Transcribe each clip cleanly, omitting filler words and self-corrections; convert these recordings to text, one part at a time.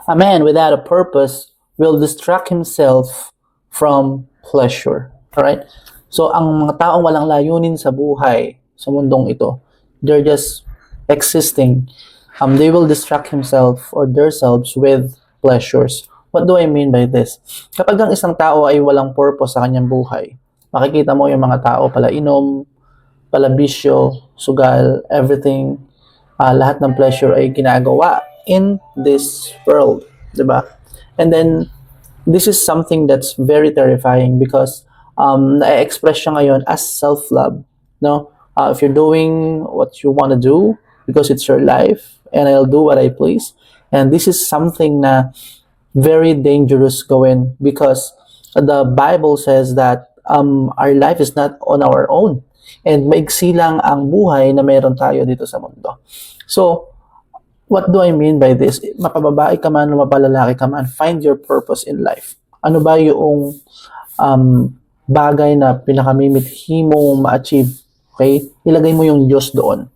A man without a purpose will distract himself from pleasure. Alright? So, ang mga taong walang layunin sa buhay, sa mundong ito, they're just existing. They will distract himself or themselves with pleasures. What do I mean by this? Kapag ang isang tao ay walang purpose sa kanyang buhay, makikita mo yung mga tao pala inom, pala bisyo, sugal, everything, lahat ng pleasure ay ginagawa in this world, diba? And then, this is something that's very terrifying because na-express siya ngayon as self-love, no? If you're doing what you want to do because it's your life and I'll do what I please, and this is something na very dangerous gawin because the Bible says that our life is not on our own and maigsi lang ang buhay na meron tayo dito sa mundo. So, what do I mean by this? Mapababae ka man o mapalalaki ka man, find your purpose in life. Ano ba yung bagay na pinakamimithi mong ma-achieve? Okay? Ilagay mo yung Diyos doon.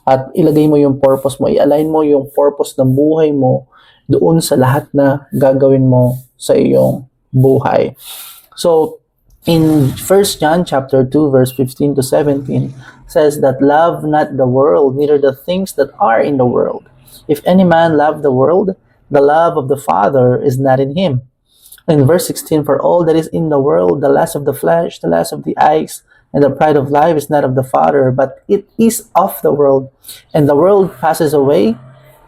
At ilagay mo yung purpose mo. I-align mo yung purpose ng buhay mo doon sa lahat na gagawin mo sa iyong buhay. So, in 1 John chapter 2 verse 15 to 17 says that love not the world, neither the things that are in the world. If any man love the world, the love of the Father is not in him. In verse 16, for all that is in the world, the lust of the flesh, the lust of the eyes, and the pride of life is not of the Father, but it is of the world. And the world passes away,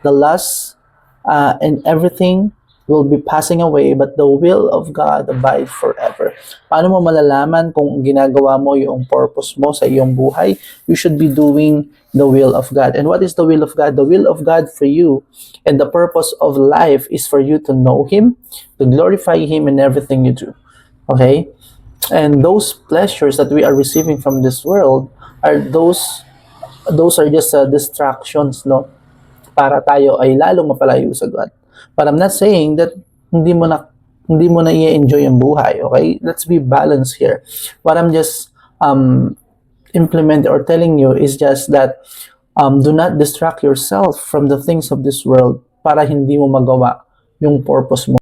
the lust and everything will be passing away, but the will of God abides forever. Paano mo malalaman kung ginagawa mo yung purpose mo sa iyong buhay? You should be doing the will of God. And what is the will of God? The will of God for you and the purpose of life is for you to know Him, to glorify Him in everything you do. Okay? And those pleasures that we are receiving from this world are those are just distractions, no? Para tayo ay lalong mapalayo sa God. But I'm not saying that hindi mo na i-enjoy yung buhay, okay? Let's be balanced here. What I'm just implementing or telling you is just that do not distract yourself from the things of this world para hindi mo magawa yung purpose mo.